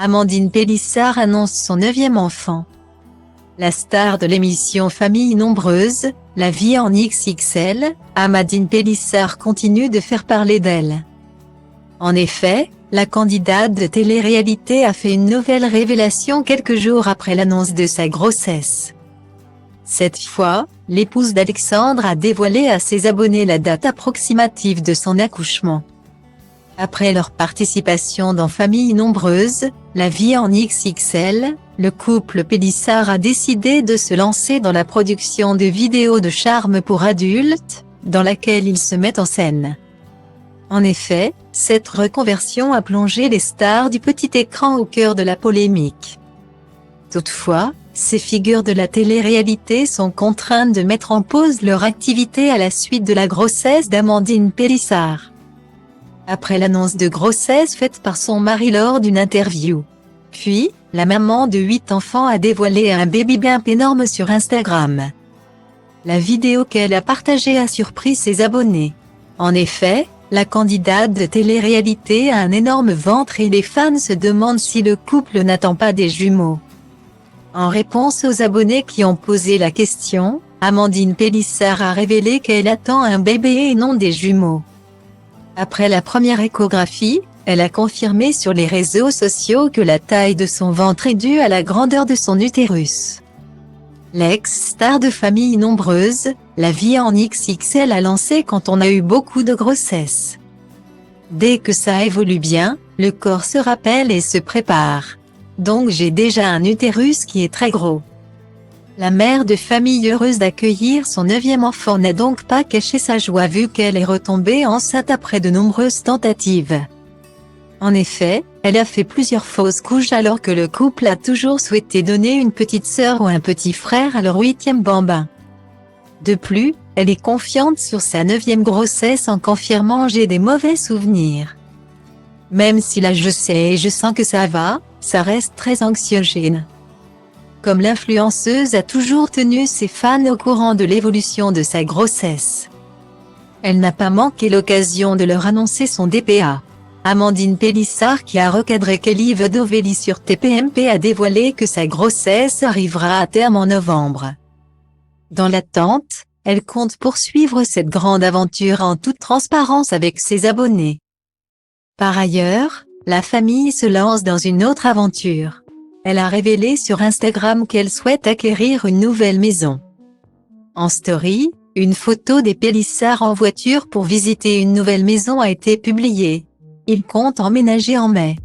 Amandine Pélissard annonce son 9e enfant. La star de l'émission Famille nombreuse, La vie en XXL, Amandine Pélissard continue de faire parler d'elle. En effet, la candidate de télé-réalité a fait une nouvelle révélation quelques jours après l'annonce de sa grossesse. Cette fois, l'épouse d'Alexandre a dévoilé à ses abonnés la date approximative de son accouchement. Après leur participation dans Famille nombreuse, La vie en XXL, le couple Pélissard a décidé de se lancer dans la production de vidéos de charme pour adultes, dans laquelle ils se mettent en scène. En effet, cette reconversion a plongé les stars du petit écran au cœur de la polémique. Toutefois, ces figures de la télé-réalité sont contraintes de mettre en pause leur activité à la suite de la grossesse d'Amandine Pélissard. Après l'annonce de grossesse faite par son mari lors d'une interview. Puis, la maman de 8 enfants a dévoilé un baby bump énorme sur Instagram. La vidéo qu'elle a partagée a surpris ses abonnés. En effet, la candidate de télé-réalité a un énorme ventre et les fans se demandent si le couple n'attend pas des jumeaux. En réponse aux abonnés qui ont posé la question, Amandine Pélissard a révélé qu'elle attend un bébé et non des jumeaux. Après la première échographie, elle a confirmé sur les réseaux sociaux que la taille de son ventre est due à la grandeur de son utérus. L'ex-star de Famille nombreuse, La vie en XXL a lancé quand on a eu beaucoup de grossesses. Dès que ça évolue bien, le corps se rappelle et se prépare. Donc j'ai déjà un utérus qui est très gros. La mère de famille heureuse d'accueillir son 9e enfant n'a donc pas caché sa joie vu qu'elle est retombée enceinte après de nombreuses tentatives. En effet, elle a fait plusieurs fausses couches alors que le couple a toujours souhaité donner une petite sœur ou un petit frère à leur 8e bambin. De plus, elle est confiante sur sa 9e grossesse en confirmant « j'ai des mauvais souvenirs. Même si là je sais et je sens que ça va, ça reste très anxiogène ». Comme l'influenceuse a toujours tenu ses fans au courant de l'évolution de sa grossesse. Elle n'a pas manqué l'occasion de leur annoncer son DPA. Amandine Pélissard qui a recadré Kelly Vedovelli sur TPMP a dévoilé que sa grossesse arrivera à terme en novembre. Dans l'attente, elle compte poursuivre cette grande aventure en toute transparence avec ses abonnés. Par ailleurs, la famille se lance dans une autre aventure. Elle a révélé sur Instagram qu'elle souhaite acquérir une nouvelle maison. En story, une photo des Pélissard en voiture pour visiter une nouvelle maison a été publiée. Ils comptent emménager en mai.